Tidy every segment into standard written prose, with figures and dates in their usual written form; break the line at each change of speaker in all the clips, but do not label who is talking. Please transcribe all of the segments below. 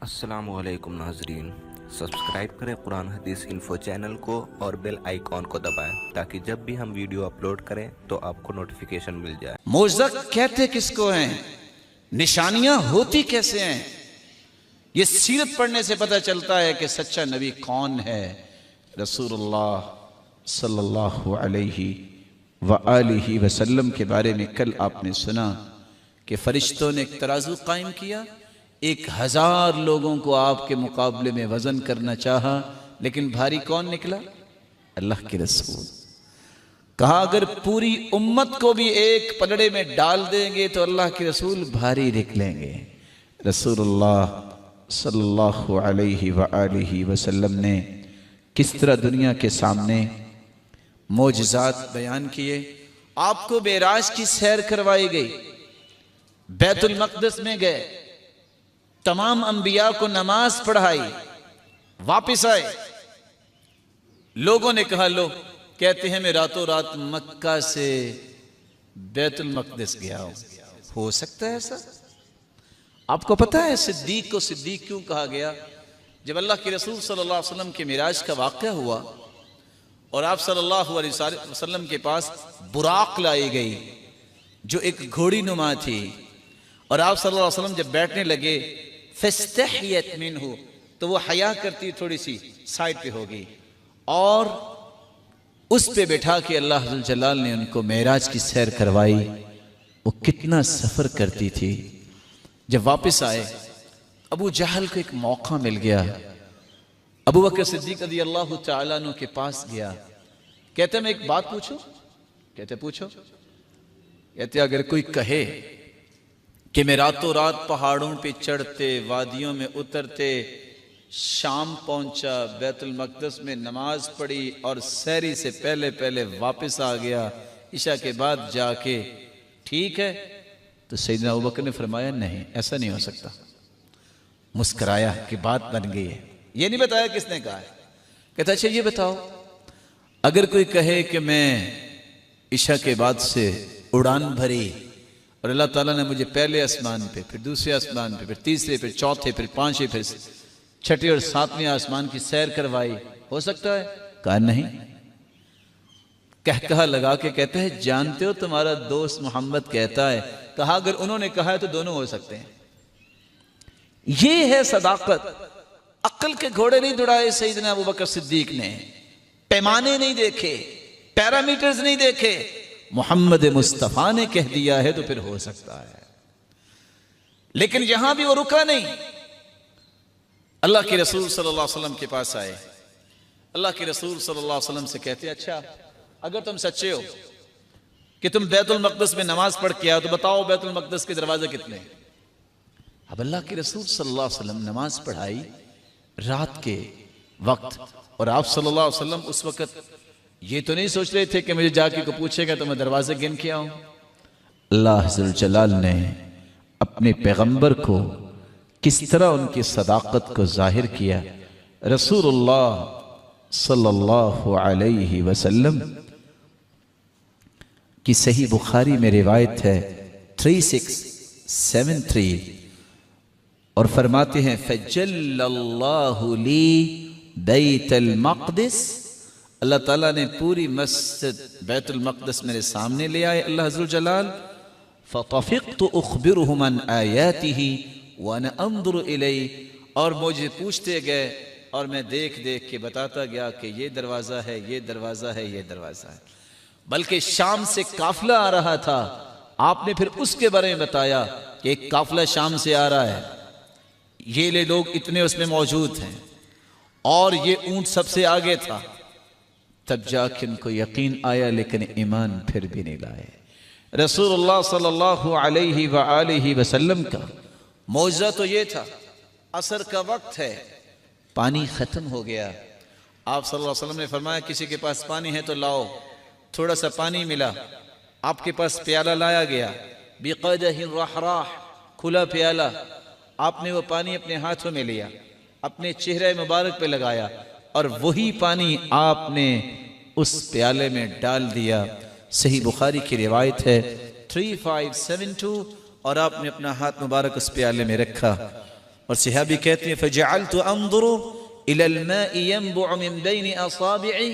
السلام علیکم ناظرین، سبسکرائب کریں قرآن حدیث انفو چینل کو اور بیل آئیکن کو دبائیں تاکہ جب بھی ہم ویڈیو اپلوڈ کریں تو آپ کو نوٹیفیکیشن مل جائے۔
معجزہ کہتے کس کو ہیں؟ نشانیاں ہوتی کیسے ہیں؟ یہ سیرت پڑھنے سے پتہ چلتا ہے کہ سچا نبی کون ہے۔ رسول اللہ صلی اللہ علیہ وآلہ وسلم کے بارے میں کل آپ نے سنا کہ فرشتوں نے ایک ترازو قائم کیا، 1000 لوگوں کو آپ کے مقابلے میں وزن کرنا چاہا، لیکن بھاری کون نکلا؟ اللہ کے رسول۔ کہا اگر پوری امت کو بھی ایک پلڑے میں ڈال دیں گے تو اللہ کے رسول بھاری نکلیں گے۔ رسول اللہ صلی اللہ علیہ وآلہ وسلم نے کس طرح دنیا کے سامنے معجزات بیان کیے۔ آپ کو معراج کی سیر کروائی گئی، بیت المقدس میں گئے، تمام انبیاء کو نماز پڑھائی، واپس آئے۔ لوگوں نے کہا لو کہتے ہیں میں راتوں رات مکہ سے بیت المقدس گیا ہوں۔ ہو سکتا ہے ایسا؟ آپ کو پتا ہے صدیق کو صدیق کیوں کہا گیا؟ جب اللہ کے رسول صلی اللہ علیہ وسلم کے معراج کا واقعہ ہوا اور آپ صلی اللہ علیہ وسلم کے پاس براق لائی گئی جو ایک گھوڑی نما تھی، اور آپ صلی اللہ علیہ وسلم جب بیٹھنے لگے فاستحیت منہ، تو وہ حیا کرتی تھوڑی سی سائڈ پہ ہوگی، اور اس پہ بیٹھا کے اللہ عز و جلال نے ان کو معراج کی سیر کروائی۔ وہ کتنا سفر کرتی تھی۔ جب واپس آئے ابو جہل کو ایک موقع مل گیا، ابو بکر صدیق رضی اللہ تعالیٰ عنہ کے پاس گیا، کہتے میں ایک بات پوچھوں؟ کہتے پوچھو۔ کہتے اگر کوئی کہے کہ میں راتوں رات پہاڑوں پہ چڑھتے، وادیوں میں اترتے، شام پہنچا، بیت المقدس میں نماز پڑھی اور سحری سے پہلے واپس آ گیا، عشاء کے بعد جا کے، ٹھیک ہے؟ تو سیدنا ابوبکر نے فرمایا نہیں، ایسا نہیں ہو سکتا۔ مسکرایا کہ بات بن گئی ہے۔ یہ نہیں بتایا کس نے کہا ہے۔ کہتا اچھا یہ بتاؤ، اگر کوئی کہے کہ میں عشاء کے بعد سے اڑان بھری اور اللہ تعالیٰ نے مجھے پہلے آسمان پہ، پھر دوسرے آسمان پہ، پھر تیسرے، پھر چوتھے، پھر پانچویں، پھر چھٹے اور ساتویں آسمان کی سیر کروائی، ہو سکتا ہے؟ کہا نہیں۔ کہا لگا کے کہتا ہے جانتے ہو تمہارا دوست محمد کہتا ہے۔ کہا اگر انہوں نے کہا ہے تو دونوں ہو سکتے ہیں۔ یہ ہے صداقت۔ عقل کے گھوڑے نہیں دوڑائے سیدنا ابوبکر صدیق نے، پیمانے نہیں دیکھے، پیرامیٹرز نہیں دیکھے، محمد مصطفیٰ نے کہہ دیا ہے تو پھر ہو سکتا ہے۔ لیکن یہاں بھی وہ رکا نہیں، اللہ کے رسول صلی اللہ علیہ وسلم کے پاس آئے۔ اللہ کے رسول صلی اللہ علیہ وسلم سے کہتے اچھا اگر تم سچے ہو کہ تم بیت المقدس میں نماز پڑھ کے آؤ تو بتاؤ بیت المقدس کے دروازے کتنے؟ اب اللہ کے رسول صلی اللہ علیہ وسلم نماز پڑھائی رات کے وقت، اور آپ صلی اللہ علیہ وسلم اس وقت یہ تو نہیں سوچ رہے تھے کہ مجھے جا کے کوئی پوچھے گا تو میں دروازے گن کے آؤں۔ اللہ عز و جلال نے اپنے پیغمبر کو کس طرح ان کی صداقت کو ظاہر کیا۔ رسول اللہ صلی اللہ علیہ وسلم کی صحیح بخاری میں روایت ہے 3673، اور فرماتے ہیں فَجَلَّ اللَّهُ لِي بَيْتَ الْمَقْدِسِ، اللہ تعالیٰ نے پوری مسجد بیت المقدس میرے سامنے لے آئے اللہ عز و جلال۔ فَطَفِقْتُ أُخْبِرُهُمْ عَنْ آيَاتِهِ وَأَنَا أَنظُرُ إِلَيْهِ، اور مجھے پوچھتے گئے اور میں دیکھ کے بتاتا گیا کہ یہ دروازہ ہے، یہ دروازہ ہے، یہ دروازہ ہے۔ بلکہ شام سے قافلہ آ رہا تھا، آپ نے پھر اس کے بارے میں بتایا کہ ایک قافلہ شام سے آ رہا ہے، یہ لے لوگ اتنے اس میں موجود ہیں، اور یہ اونٹ سب سے آگے تھا۔ تب جا کے ان کو یقین آیا، لیکن ایمان پھر بھی نہیں لائے۔ رسول اللہ صلی اللہ علیہ وآلہ وسلم کا معجزہ تو یہ تھا، عصر کا وقت ہے، پانی ختم ہو گیا، آپ صلی اللہ علیہ وسلم نے فرمایا کسی کے پاس پانی ہے تو لاؤ۔ تھوڑا سا پانی ملا، آپ کے پاس پیالہ لایا گیا، بِقَدَحٍ رَحْرَاحٍ، کھلا پیالہ، آپ نے وہ پانی اپنے ہاتھوں میں لیا، اپنے چہرے مبارک پہ لگایا، اور وہی پانی آپ نے اس پیالے میں ڈال دیا۔ صحیح بخاری کی روایت ہے 3572، اور آپ نے اپنا ہاتھ مبارک اس پیالے میں رکھا، اور صحابی کہتے ہیں فجعلت انظر الى الماء ينبع من بين اصابعي،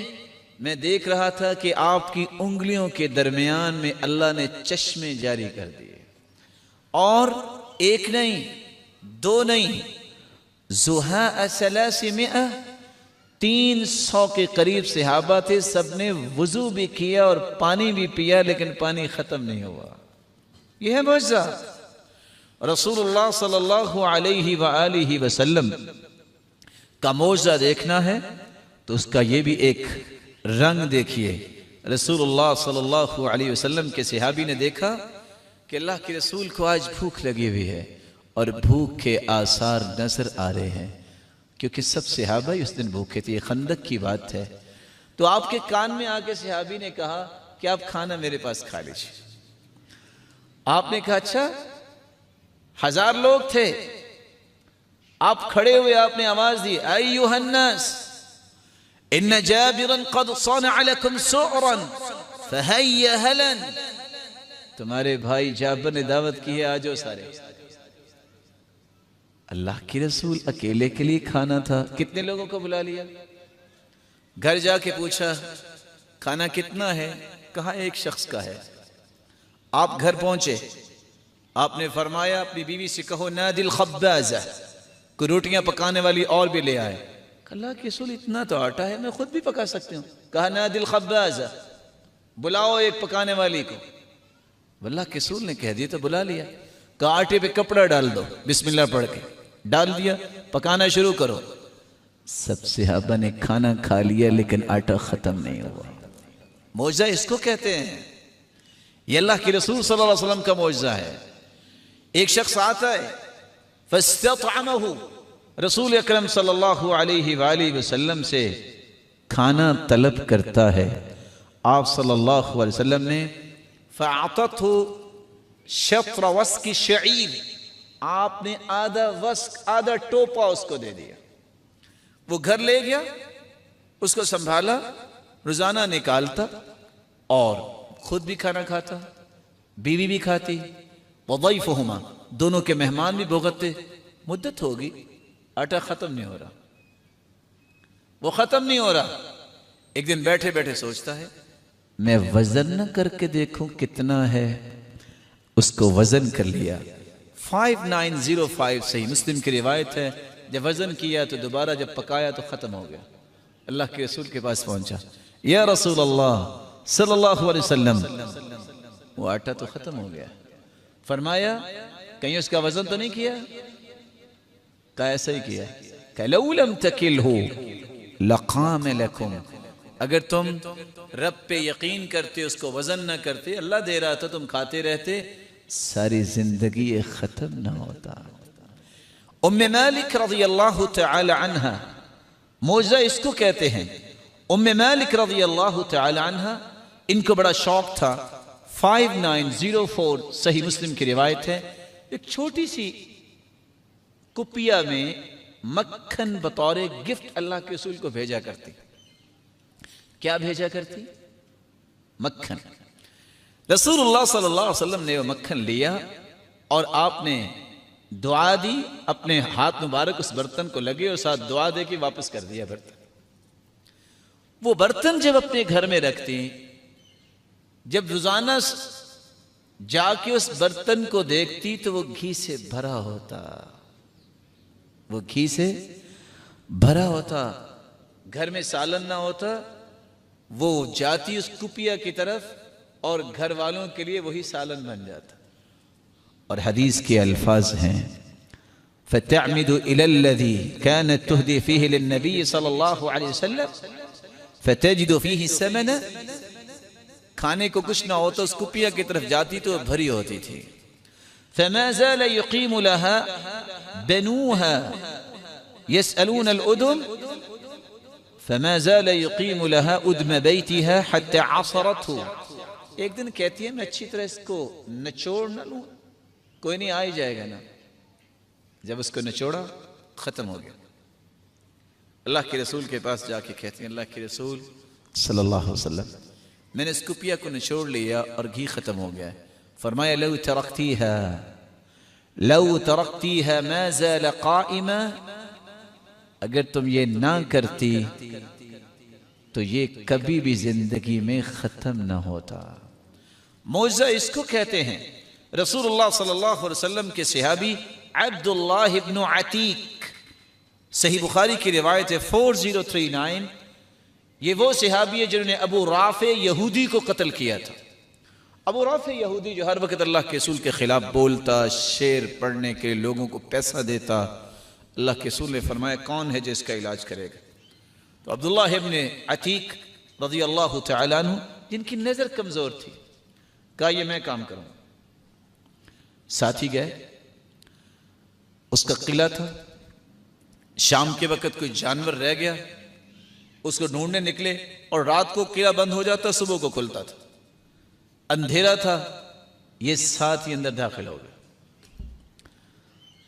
میں دیکھ رہا تھا کہ آپ کی انگلیوں کے درمیان میں اللہ نے چشمے جاری کر دیے، اور ایک نہیں دو نہیں، زہاء 300، 300 کے قریب صحابہ تھے، سب نے وضو بھی کیا اور پانی بھی پیا لیکن پانی ختم نہیں ہوا۔ یہ ہے معجزہ۔ رسول اللہ صلی اللہ علیہ وآلہ وسلم کا معجزہ دیکھنا ہے تو اس کا یہ بھی ایک رنگ دیکھیے۔ رسول اللہ صلی اللہ علیہ وسلم کے صحابی نے دیکھا کہ اللہ کے رسول کو آج بھوک لگی ہوئی ہے اور بھوک کے آثار نظر آ رہے ہیں، کیونکہ سب صحابہ اس دن بھوکے تھے، یہ خندق کی بات ہے۔ تو آپ کے کان میں آ کے صحابی نے کہا کہ آپ کھانا میرے پاس کھا لیجیے۔ آپ نے کہا اچھا، 1000 لوگ تھے، آپ کھڑے ہوئے آپ نے آواز دی ایھا الناس ان جابرا قد صنع لكم سعرا فهيا هلا، تمہارے بھائی جابر نے دعوت کی ہے، آجو سارے۔ اللہ کی رسول اکیلے کے لیے کھانا تھا، کتنے لوگوں کو بلا لیا؟ گھر جا کے پوچھا کھانا کتنا ہے؟ کہا 1 شخص کا ہے۔ آپ گھر پہنچے، آپ نے فرمایا اپنی بیوی سے کہو نادی الخبازہ، کوئی روٹیاں پکانے والی اور بھی لے آئے۔ اللہ کے رسول اتنا تو آٹا ہے، میں خود بھی پکا سکتی ہوں۔ کہا نادی الخبازہ، بلاؤ ایک پکانے والی کو۔ اللہ کے رسول نے کہہ دیا تو بلا لیا۔ کہا آٹے پہ کپڑا ڈال دو، بسم اللہ پڑھ کے ڈال دیا، پکانا شروع کرو۔ سب صحابہ نے کھانا کھا لیا لیکن آٹا ختم نہیں ہوا۔ معجزہ اس کو کہتے ہیں، یہ اللہ کے رسول صلی اللہ علیہ وسلم کا معجزہ ہے۔ ایک شخص آتا ہے فاستطعمہ، رسول اکرم صلی اللہ علیہ وآلہ وسلم سے کھانا طلب کرتا ہے، آپ صلی اللہ علیہ وسلم نے فاعطته شطر وسق شعیر، آپ نے آدھا وسق، آدھا ٹوپا اس کو دے دیا۔ وہ گھر لے گیا، اس کو سنبھالا، روزانہ نکالتا اور خود بھی کھانا کھاتا، بیوی بھی کھاتی، وضیفہما، دونوں کے مہمان بھی بھگتتے۔ مدت ہوگی، آٹا ختم نہیں ہو رہا، وہ ختم نہیں ہو رہا۔ ایک دن بیٹھے بیٹھے سوچتا ہے میں وزن نہ کر کے دیکھوں کتنا ہے، اس کو وزن کر لیا۔ 5905 صحیح مسلم کی روایت ہے، جب وزن کیا تو دوبارہ جب پکایا تو ختم ہو گیا۔ اللہ کے رسول کے پاس پہنچا، یا رسول اللہ صلی اللہ علیہ وسلم، وہ آٹا تو ختم ہو گیا۔ فرمایا کہیں اس کا وزن تو نہیں کیا؟ کہا ایسا ہی کیا۔ کہ لو لم تکلہ لقام لکم، اگر تم رب پہ یقین کرتے، اس کو وزن نہ کرتے، اللہ دے رہا تھا تم کھاتے رہتے، ساری زندگی یہ ختم نہ ہوتا۔ ام مالک رضی اللہ تعالی عنہ، معجزہ اس کو کہتے ہیں۔ ام مالک رضی اللہ تعالی عنہ، ان کو بڑا شوق تھا۔ 5904 صحیح مسلم کی روایت ہے، ایک چھوٹی سی کپیا میں مکھن بطور گفٹ اللہ کے رسول کو بھیجا کرتی۔ کیا بھیجا کرتی؟ مکھن۔ رسول اللہ صلی اللہ علیہ وسلم نے وہ مکھن لیا اور آپ نے دعا دی، اپنے ہاتھ مبارک اس برتن کو لگے اور ساتھ دعا دے کے واپس کر دیا برتن۔ وہ برتن جب اپنے گھر میں رکھتی، جب روزانہ جا کے اس برتن کو دیکھتی تو وہ گھی سے بھرا ہوتا، وہ گھی سے بھرا ہوتا۔ گھر میں سالن نہ ہوتا، وہ جاتی اس کپیا کی طرف اور گھر والوں کے لیے وہی سالن بن جاتا۔ اور حدیث کے الفاظ ہیں فَتَعْمِدُ إِلَى الَّذِي كَانَتْ تُهْدِي فِيهِ لِلنَّبِيِّ صلی اللہ علیہ وسلم فَتَجِدُ فِيهِ السَّمَنَ، کھانے کو کچھ نہ ہوتا، اس کپیا کی طرف جاتی تو بھری ہوتی تھی۔ فَمَا زَالَ يُقِيمُ لَهَا بَنُوهَا يَسْأَلُونَ الْأُدُمَ فَمَا زَالَ يُقِيمُ لَهَا أُدْمَ بَيْتِهَا حَتَّى عَصَرَتْهُ، ایک دن کہتی ہے میں اچھی طرح اس کو نچوڑ نہ لوں، کوئی نہیں آ ہی جائے گا نا۔ جب اس کو نچوڑا ختم ہو گیا۔ اللہ کے رسول کے پاس جا کے کہتے ہیں اللہ کے رسول صلی اللہ علیہ وسلم، میں نے اس کپیا کو نچوڑ لیا اور گھی ختم ہو گیا ہے۔ فرمایا لو ترکتیہا لو ترکتیها ما زال قائما، اگر تم یہ نہ کرتی تو یہ کبھی بھی زندگی میں ختم نہ ہوتا۔ معجزہ اس کو کہتے ہیں۔ رسول اللہ صلی اللہ علیہ وسلم کے صحابی عبداللہ ابن عتیق، صحیح بخاری کی روایت ہے 4039، یہ وہ صحابی ہے جنہوں نے ابو رافع یہودی کو قتل کیا تھا۔ ابو رافع یہودی جو ہر وقت اللہ کے رسول کے خلاف بولتا، شعر پڑھنے کے لوگوں کو پیسہ دیتا، اللہ کے رسول نے فرمایا کون ہے جو اس کا علاج کرے گا؟ تو عبداللہ ابن عتیق رضی اللہ تعالیٰ عنہ، جن کی نظر کمزور تھی، کہا یہ میں کام کروں۔ ساتھی گئے، اس کا قلعہ تھا، شام کے وقت کوئی جانور رہ گیا، اس کو ڈھونڈنے نکلے، اور رات کو قلعہ بند ہو جاتا، صبح کو کھلتا تھا، اندھیرا تھا، یہ ساتھ ہی اندر داخل ہو گئے۔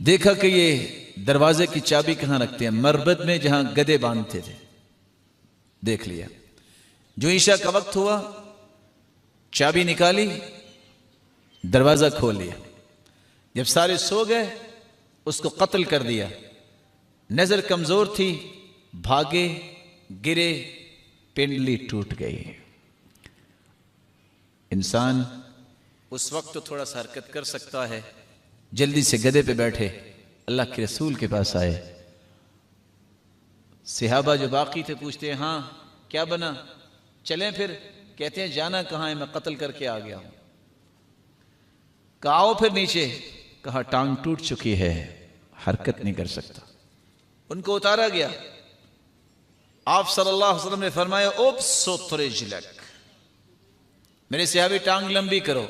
دیکھا کہ یہ دروازے کی چابی کہاں رکھتے ہیں؟ مربد میں، جہاں گدے باندھتے تھے۔ دیکھ لیا، جو عشاء کا وقت ہوا چابی نکالی، دروازہ کھول لیا۔ جب سارے سو گئے اس کو قتل کر دیا۔ نظر کمزور تھی، بھاگے، گرے، پنڈلی ٹوٹ گئی۔ انسان اس وقت تو تھوڑا سا حرکت کر سکتا ہے، جلدی سے گدے پہ بیٹھے اللہ کے رسول کے پاس آئے۔ صحابہ جو باقی تھے پوچھتے ہیں ہاں کیا بنا، چلیں پھر؟ کہتے ہیں جانا کہاں ہے، میں قتل کر کے آ گیا ہوں۔ کہا آؤ پھر نیچے، کہا ٹانگ ٹوٹ چکی ہے، حرکت نہیں کر سکتا۔ ان کو اتارا گیا، آپ صلی اللہ علیہ وسلم نے فرمایا ابسط رجلک، میرے صحابی ٹانگ لمبی کرو۔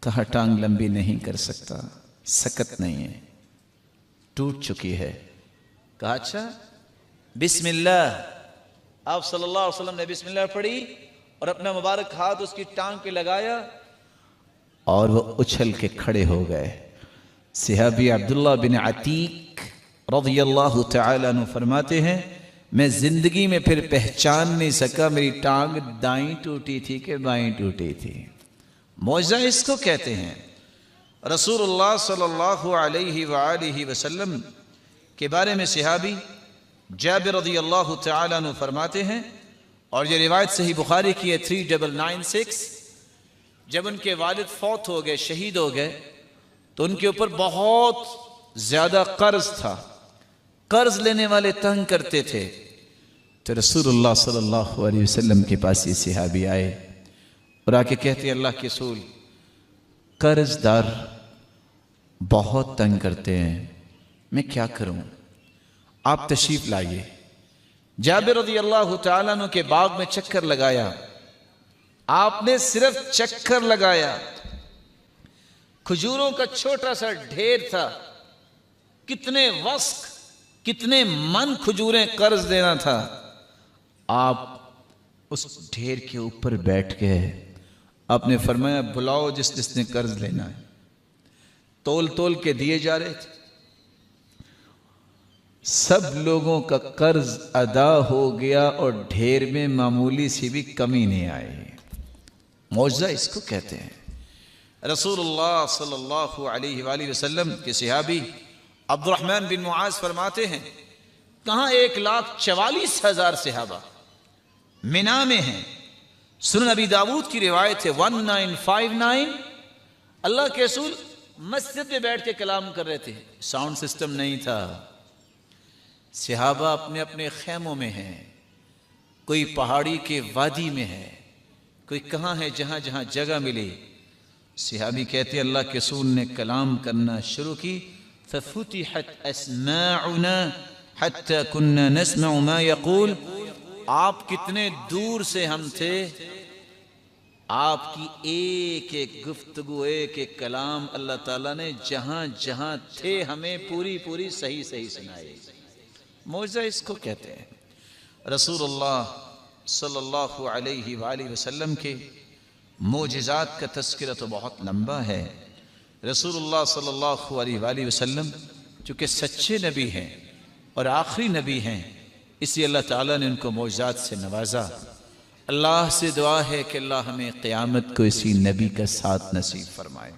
کہا ٹانگ لمبی نہیں کر سکتا، سکت نہیں ہے، ٹوٹ چکی ہے۔ کہا اچھا بسم اللہ۔ آپ صلی اللہ علیہ وسلم نے بسم اللہ پڑھی اور اپنا مبارک ہاتھ اس کی ٹانگ پہ لگایا اور وہ اچھل کے کھڑے ہو گئے۔ صحابی عبداللہ بن عتیق رضی اللہ تعالیٰ عنہ فرماتے ہیں میں زندگی میں پھر پہچان نہیں سکا میری ٹانگ دائیں ٹوٹی تھی کہ بائیں ٹوٹی تھی۔ معجزہ اس کو کہتے ہیں۔ رسول اللہ صلی اللہ علیہ وآلہ وسلم کے بارے میں صحابی جابر رضی اللہ تعالیٰ عنہ فرماتے ہیں، اور یہ روایت صحیح بخاری کی ہے 3996، جب ان کے والد فوت ہو گئے، شہید ہو گئے، تو ان کے اوپر بہت زیادہ قرض تھا، قرض لینے والے تنگ کرتے تھے۔ تو رسول اللہ صلی اللہ علیہ وسلم کے پاس یہ صحابی آئے اور آ کے کہتے ہیں اللہ کے رسول، قرض دار بہت تنگ کرتے ہیں، میں کیا کروں؟ آپ تشریف لائیے۔ جابر رضی اللہ تعالیٰ عنہ کے باغ میں چکر لگایا، آپ نے صرف چکر لگایا، کھجوروں کا چھوٹا سا ڈھیر تھا، کتنے وسق، کتنے من کھجوریں قرض دینا تھا۔ آپ اس ڈھیر کے اوپر بیٹھ گئے، آپ نے فرمایا بلاؤ جس جس نے قرض لینا ہے۔ تول تول کے دیے جا رہے تھے، سب لوگوں کا قرض ادا ہو گیا اور ڈھیر میں معمولی سی بھی کمی نہیں آئی۔ معجزہ اس کو کہتے ہیں۔ رسول اللہ صلی اللہ علیہ وآلہ وسلم کے صحابی عبد الرحمن بن معاذ فرماتے ہیں کہاں 1,44,000 صحابہ منا میں ہیں۔ سنن ابی داود کی روایت ہے 1959، اللہ کے رسول مسجد میں بیٹھ کے کلام کر رہے تھے، ساؤنڈ سسٹم نہیں تھا، صحابہ اپنے اپنے خیموں میں ہیں، کوئی پہاڑی کے وادی میں ہے، کوئی کہاں ہے، جہاں جہاں جگہ ملی۔ صحابی کہتے ہیں اللہ کے رسول نے کلام کرنا شروع کی، فَفُتِحَتْ أَسْمَاعُنَا حَتَّى كُنَّا نَسْمَعُ مَا يَقُولُ۔ آپ کتنے دور سے ہم تھے، آپ کی ایک ایک گفتگو، ایک ایک کلام اللہ تعالیٰ نے جہاں جہاں تھے ہمیں پوری پوری صحیح صحیح سنائی۔ معجزہ اس کو کہتے ہیں۔ رسول اللہ صلی اللہ علیہ وآلہ وسلم کے معجزات کا تذکرہ تو بہت لمبا ہے۔ رسول اللہ صلی اللہ علیہ وآلہ وسلم چونکہ سچے نبی ہیں اور آخری نبی ہیں، اس لیے اللہ تعالیٰ نے ان کو معجزات سے نوازا۔ اللہ سے دعا ہے کہ اللہ ہمیں قیامت کو اسی نبی کا ساتھ نصیب فرمائے۔